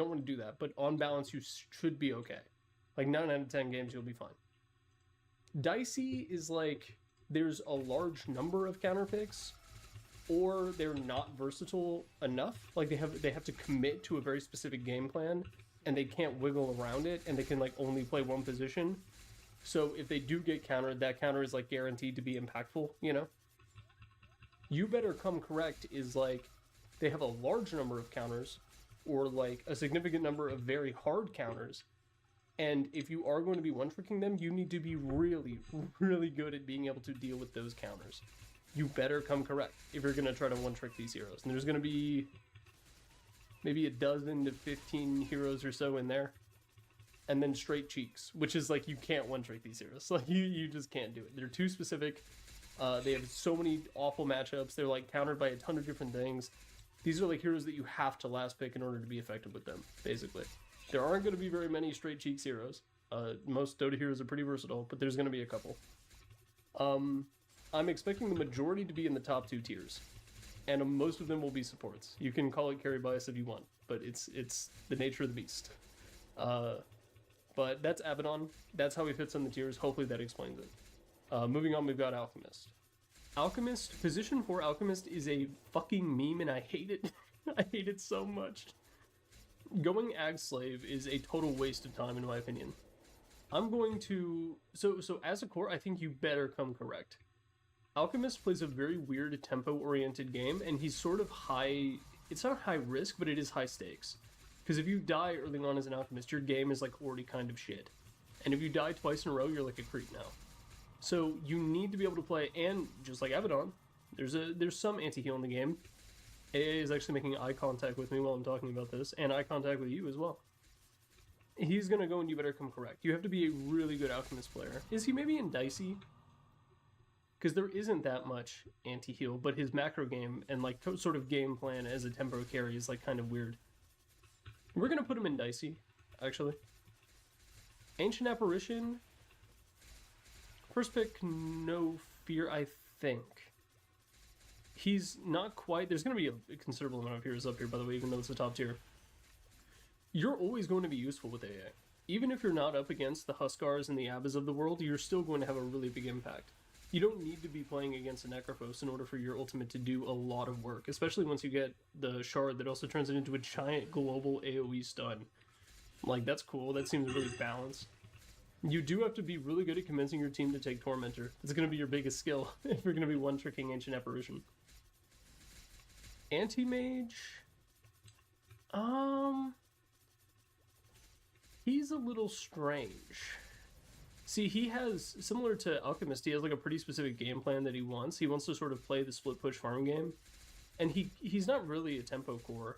don't want to do that, but on balance, you should be okay. Like 9 out of 10 games, you'll be fine. Dicey is like, there's a large number of counter picks, or they're not versatile enough. Like they have to commit to a very specific game plan, and they can't wiggle around it, and they can like only play one position. So if they do get countered, that counter is like guaranteed to be impactful, you know? You Better Come Correct is like, they have a large number of counters, or like a significant number of very hard counters. And if you are going to be one-tricking them, you need to be really, really good at being able to deal with those counters. You better come correct if you're going to try to one-trick these heroes. And there's going to be maybe 12 to 15 heroes or so in there. And then straight cheeks, which is like, you can't one-trick these heroes. Like, you just can't do it. They're too specific. They have so many awful matchups. They're like countered by a ton of different things. These are like heroes that you have to last pick in order to be effective with them, basically. There aren't going to be very many straight cheeks heroes. Most Dota heroes are pretty versatile, but there's going to be a couple. I'm expecting the majority to be in the top 2 tiers, and most of them will be supports. You can call it carry bias if you want, but it's the nature of the beast. But that's Abaddon. That's how he fits on the tiers. Hopefully that explains it. Moving on, we've got Alchemist. Alchemist, position 4 Alchemist is a fucking meme, and I hate it. I hate it so much. Going Ag Slave is a total waste of time, in my opinion. I'm going to... So as a core, I think you better come correct. Alchemist plays a very weird tempo-oriented game, and he's sort of high... It's not high risk, but it is high stakes. Because if you die early on as an Alchemist, your game is like already kind of shit. And if you die twice in a row, you're like a creep now. So you need to be able to play, and just like Abaddon, there's some anti-heal in the game. AA is actually making eye contact with me while I'm talking about this, and eye contact with you as well. He's gonna go and you better come correct. You have to be a really good Alchemist player. Is he maybe in Dicey? Because there isn't that much anti-heal, but his macro game and like sort of game plan as a tempo carry is like kind of weird. We're gonna put him in Dicey, actually. Ancient Apparition. First pick, no fear, I think. He's not quite... There's going to be a considerable amount of heroes up here, by the way, even though it's the top tier. You're always going to be useful with AA. Even if you're not up against the Huskars and the Abbas of the world, you're still going to have a really big impact. You don't need to be playing against a Necrophos in order for your ultimate to do a lot of work, especially once you get the Shard that also turns it into a giant global AoE stun. Like, that's cool. That seems really balanced. You do have to be really good at convincing your team to take Tormentor. It's going to be your biggest skill if you're going to be one-tricking Ancient Apparition. Anti-Mage... He's a little strange. See, he has, similar to Alchemist, he has like a pretty specific game plan that he wants. He wants to sort of play the split-push farm game. And he's not really a tempo core.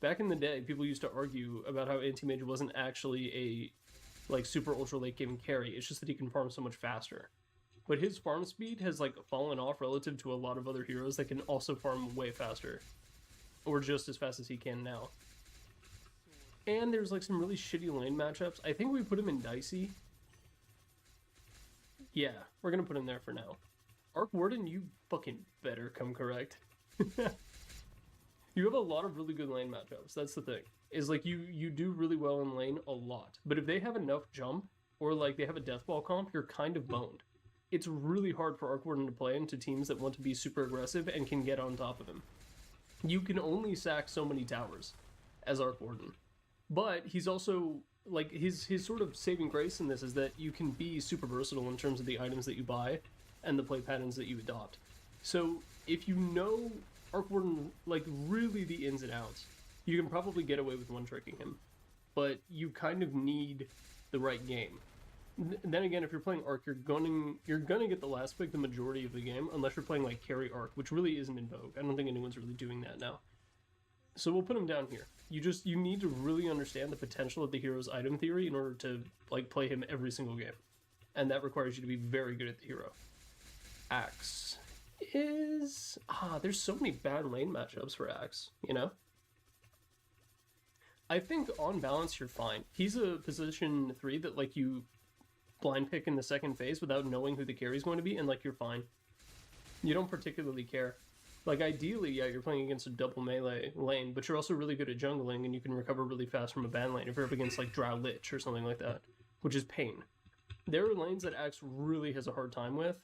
Back in the day, people used to argue about how Anti-Mage wasn't actually a... like super ultra late game carry. It's just that he can farm so much faster. But his farm speed has like fallen off relative to a lot of other heroes that can also farm way faster. Or just as fast as he can now. And there's like some really shitty lane matchups. I think we put him in Dicey. Yeah, we're gonna put him there for now. Arc Warden, you fucking better come correct. You have a lot of really good lane matchups, that's the thing. Is like you do really well in lane a lot. But if they have enough jump, or like they have a Deathball comp, you're kind of boned. It's really hard for Arc Warden to play into teams that want to be super aggressive and can get on top of him. You can only sack so many towers as Arc Warden. But he's also, like, his sort of saving grace in this is that you can be super versatile in terms of the items that you buy and the play patterns that you adopt. So if you know Arc Warden, like, really the ins and outs, you can probably get away with one-tricking him. But you kind of need the right game. Then again, if you're playing Arc, you're gonna get the last pick the majority of the game, unless you're playing, like, carry Arc, which really isn't in vogue. I don't think anyone's really doing that now. So we'll put him down here. You need to really understand the potential of the hero's item theory in order to, like, play him every single game. And that requires you to be very good at the hero. Axe is... there's so many bad lane matchups for Axe, you know? I think on balance you're fine. He's a position 3 that, like, you blind pick in the second phase without knowing who the carry's going to be, and, like, you're fine. You don't particularly care. Like, ideally, yeah, you're playing against a double melee lane, but you're also really good at jungling, and you can recover really fast from a ban lane if you're up against, like, Drow Lich or something like that, which is pain. There are lanes that Axe really has a hard time with,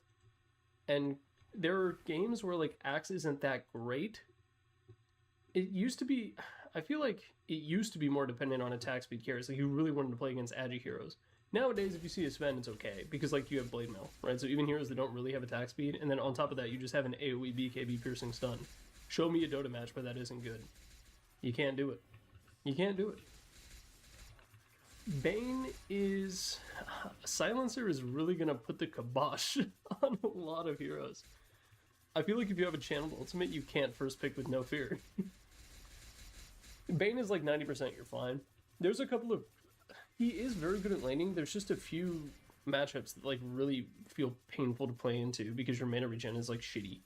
and there are games where, like, Axe isn't that great. It used to be... I feel like it used to be more dependent on attack speed carries. Like, you really wanted to play against agi heroes. Nowadays, if you see a Sven, it's okay, because, like, you have Blade Mail, right? So even heroes that don't really have attack speed, and then on top of that, you just have an AoE BKB piercing stun. Show me a Dota match where that isn't good. You can't do it. You can't do it. Bane is... Silencer is really gonna put the kibosh on a lot of heroes. I feel like if you have a channeled ultimate, you can't first pick with no fear. Bane is like 90% you're fine. There's a couple of... He is very good at laning. There's just a few matchups that like really feel painful to play into because your mana regen is like shitty.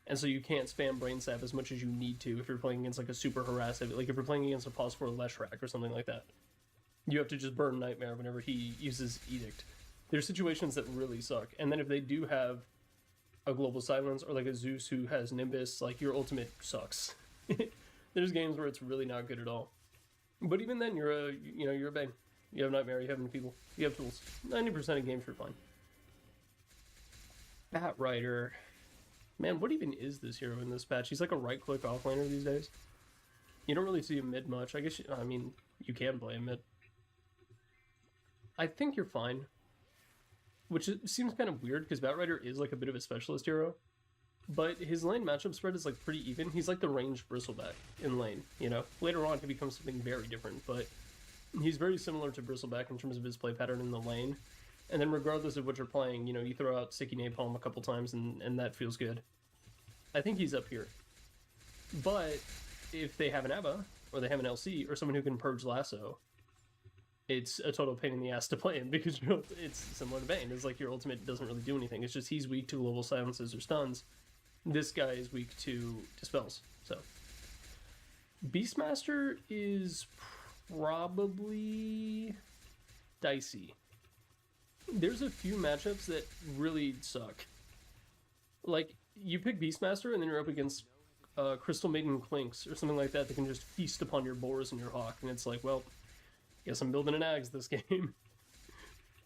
And so you can't spam Brain Sap as much as you need to if you're playing against like a super harassive, like if you're playing against a pos for Leshrac or something like that. You have to just burn Nightmare whenever he uses Edict. There's situations that really suck. And then if they do have a Global Silence or like a Zeus who has Nimbus, like your ultimate sucks. There's games where it's really not good at all. But even then, you're a Bane. You have Nightmare, you have Enfeeble, you have tools. 90% of games you're fine. Batrider. Man, what even is this hero in this patch? He's like a right-click offlaner these days. You don't really see him mid much. I guess, I mean, you can play him mid. I think you're fine. Which seems kind of weird, because Batrider is like a bit of a specialist hero. But his lane matchup spread is like pretty even. He's like the ranged Bristleback in lane, you know? Later on, he becomes something very different, but he's very similar to Bristleback in terms of his play pattern in the lane. And then regardless of what you're playing, you know, you throw out Sticky Napalm a couple times and that feels good. I think he's up here. But if they have an Abba, or they have an LC, or someone who can purge Lasso, it's a total pain in the ass to play him because it's similar to Bane. It's like your ultimate doesn't really do anything. It's just he's weak to global silences or stuns. This guy is weak to dispels. So Beastmaster is probably dicey. There's a few matchups that really suck. Like, you pick Beastmaster and then you're up against Crystal Maiden Clinks or something like that that can just feast upon your Boars and your Hawk, and it's like, well, guess I'm building an Ags this game.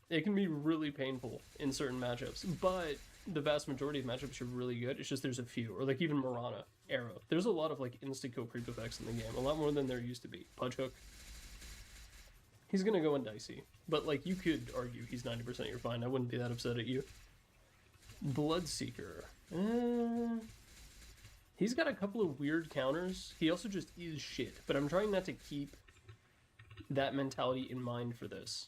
It can be really painful in certain matchups, but the vast majority of matchups are really good. It's just there's a few, or like even Mirana, Arrow. There's a lot of like insta-kill creep effects in the game, a lot more than there used to be. Pudge Hook. He's gonna go in dicey, but like you could argue he's 90% you're fine. I wouldn't be that upset at you. Bloodseeker. He's got a couple of weird counters. He also just is shit, but I'm trying not to keep that mentality in mind for this.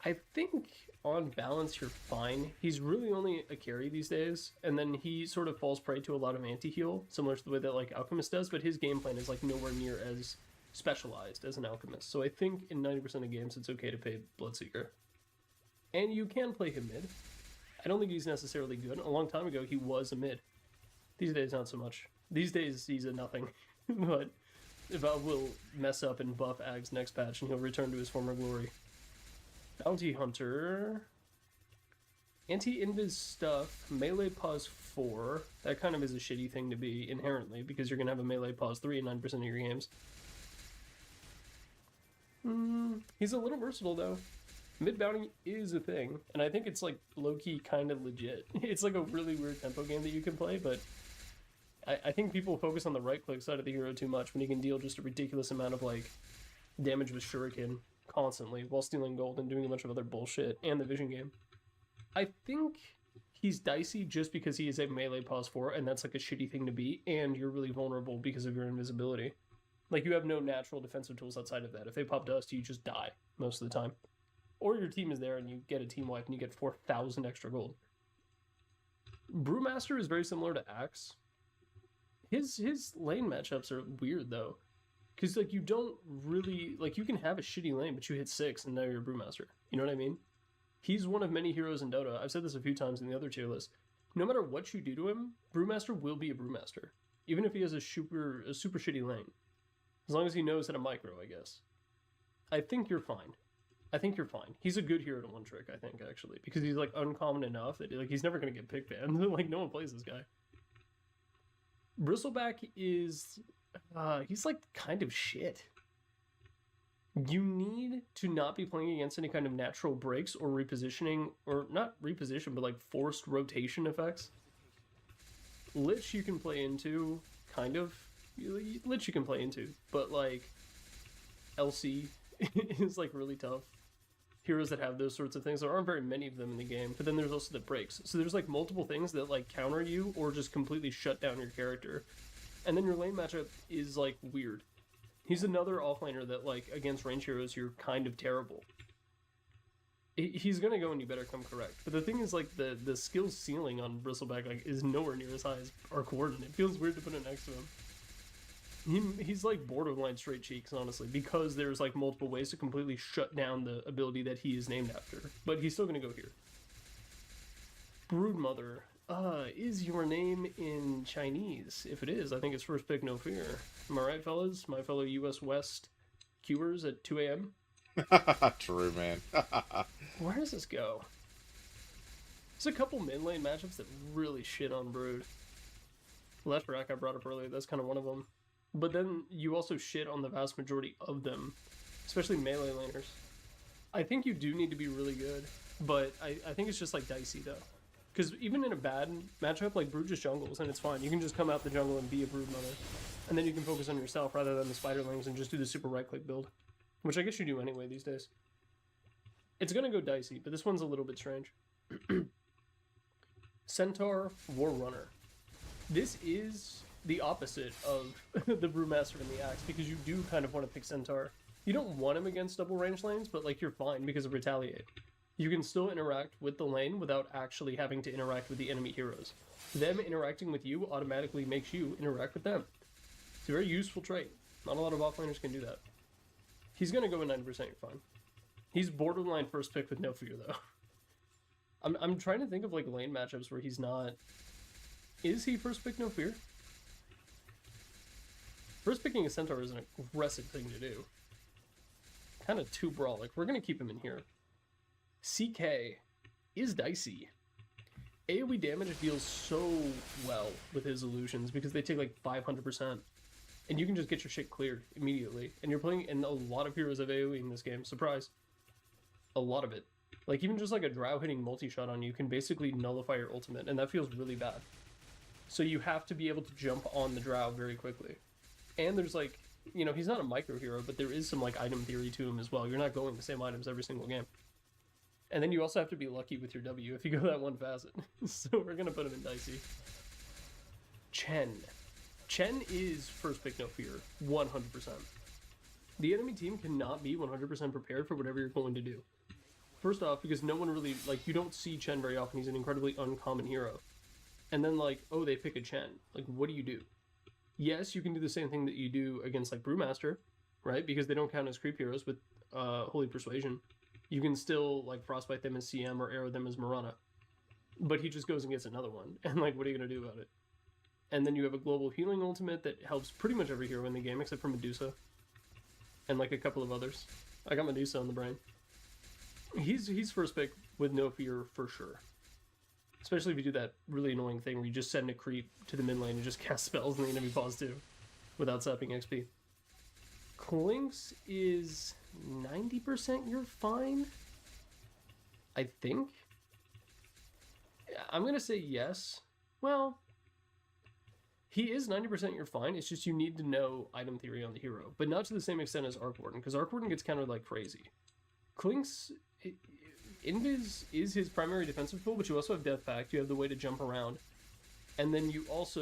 I think on balance you're fine. He's really only a carry these days, and then he sort of falls prey to a lot of anti-heal, similar to the way that like Alchemist does, but his game plan is like nowhere near as specialized as an Alchemist. So I think in 90% of games it's okay to play Bloodseeker. And you can play him mid. I don't think he's necessarily good. A long time ago he was a mid. These days not so much. These days he's a nothing. But Valve will mess up and buff Ags next patch and he'll return to his former glory. Bounty Hunter. Anti-invis stuff. Melee pause 4. That kind of is a shitty thing to be inherently because you're going to have a melee pause 3 in 9% of your games. He's a little versatile though. Mid bounty is a thing, and I think it's like low-key kind of legit. It's like a really weird tempo game that you can play, but I think people focus on the right-click side of the hero too much when he can deal just a ridiculous amount of like damage with Shuriken constantly while stealing gold and doing a bunch of other bullshit, and the vision game. I think he's dicey just because he is a melee pause 4, and that's like a shitty thing to be, and you're really vulnerable because of your invisibility. Like, you have no natural defensive tools outside of that. If they pop dust, you just die most of the time. Or your team is there and you get a team wipe and you get 4,000 extra gold. Brewmaster is very similar to Axe. His lane matchups are weird though. Because like you don't really, like you can have a shitty lane but you hit 6 and now you're a Brewmaster. You know what I mean? He's one of many heroes in Dota. I've said this a few times in the other tier list. No matter what you do to him, Brewmaster will be a Brewmaster. Even if he has a super shitty lane. As long as he knows how to micro, I guess. I think you're fine. I think you're fine. He's a good hero to one trick, I think, actually. Because he's, like, uncommon enough that, like, he's never going to get pick banned. Like, no one plays this guy. Bristleback is, he's like kind of shit. You need to not be playing against any kind of natural breaks or repositioning, or not reposition, but like forced rotation effects. Lich you can play into, kind of. Lich you can play into, but like LC is like really tough. Heroes that have those sorts of things, there aren't very many of them in the game, but then there's also the breaks. So there's like multiple things that like counter you or just completely shut down your character. And then your lane matchup is like weird. He's another offlaner that like against range heroes you're kind of terrible. He's gonna go and you better come correct. But the thing is like the skill ceiling on Bristleback like is nowhere near as high as our coordinate. It feels weird to put it next to him. He's like borderline straight cheeks, honestly, because there's like multiple ways to completely shut down the ability that he is named after. But he's still gonna go here. Broodmother. Is your name in Chinese? If it is, I think it's first pick, no fear. Am I right, fellas? My fellow US West Qers at 2 a.m.? True, man. Where does this go? There's a couple mid lane matchups that really shit on Brood. Leshrac I brought up earlier, that's kind of one of them. But then you also shit on the vast majority of them, especially melee laners. I think you do need to be really good, but I think it's just like dicey though. Because even in a bad matchup, like Brood just jungles and it's fine. You can just come out the jungle and be a Broodmother. And then you can focus on yourself rather than the Spiderlings and just do the super right click build. Which I guess you do anyway these days. It's gonna go dicey, but this one's a little bit strange. Centaur War Runner. This is the opposite of the Brewmaster and the Axe, because you do kind of want to pick Centaur. You don't want him against double range lanes, but like you're fine because of Retaliate. You can still interact with the lane without actually having to interact with the enemy heroes. Them interacting with you automatically makes you interact with them. It's a very useful trait. Not a lot of offlaners can do that. He's gonna go with 90%, you're fine. He's borderline first pick with no fear though. I'm trying to think of like lane matchups where he's not... Is he first pick no fear? First picking a Centaur is an aggressive thing to do. Kind of too brawlic. We're gonna keep him in here. CK is dicey. AoE damage deals so well with his illusions because they take like 500%. And you can just get your shit cleared immediately. And you're playing, and a lot of heroes have AoE in this game. Surprise. A lot of it. Like even just like a drow hitting multi-shot on you can basically nullify your ultimate, and that feels really bad. So you have to be able to jump on the drow very quickly. And there's like, you know, he's not a micro hero, but there is some like item theory to him as well. You're not going the same items every single game. And then you also have to be lucky with your W if you go that one facet. So we're gonna put him in dicey. Chen. Chen is first pick no fear, 100%. The enemy team cannot be 100% prepared for whatever you're going to do. First off, because no one really, like, you don't see Chen very often. He's an incredibly uncommon hero. And then, like, oh, they pick a Chen. Like, what do you do? Yes, you can do the same thing that you do against, like, Brewmaster, right? Because they don't count as creep heroes with Holy Persuasion. You can still, like, frostbite them as CM or arrow them as Mirana. But he just goes and gets another one. And, like, what are you going to do about it? And then you have a global healing ultimate that helps pretty much every hero in the game except for Medusa. And, like, a couple of others. I got Medusa on the brain. He's first pick with no fear for sure. Especially if you do that really annoying thing where you just send a creep to the mid lane and just cast spells and the enemy pause too. Without sapping XP. Klinx is 90% you're fine? I think? I'm gonna say yes. Well, he is 90% you're fine, it's just you need to know item theory on the hero. But not to the same extent as Arc Warden, because Arc Warden gets countered like crazy. Klinx... Invis is his primary defensive tool, but you also have Death Pact, you have the way to jump around. And then you also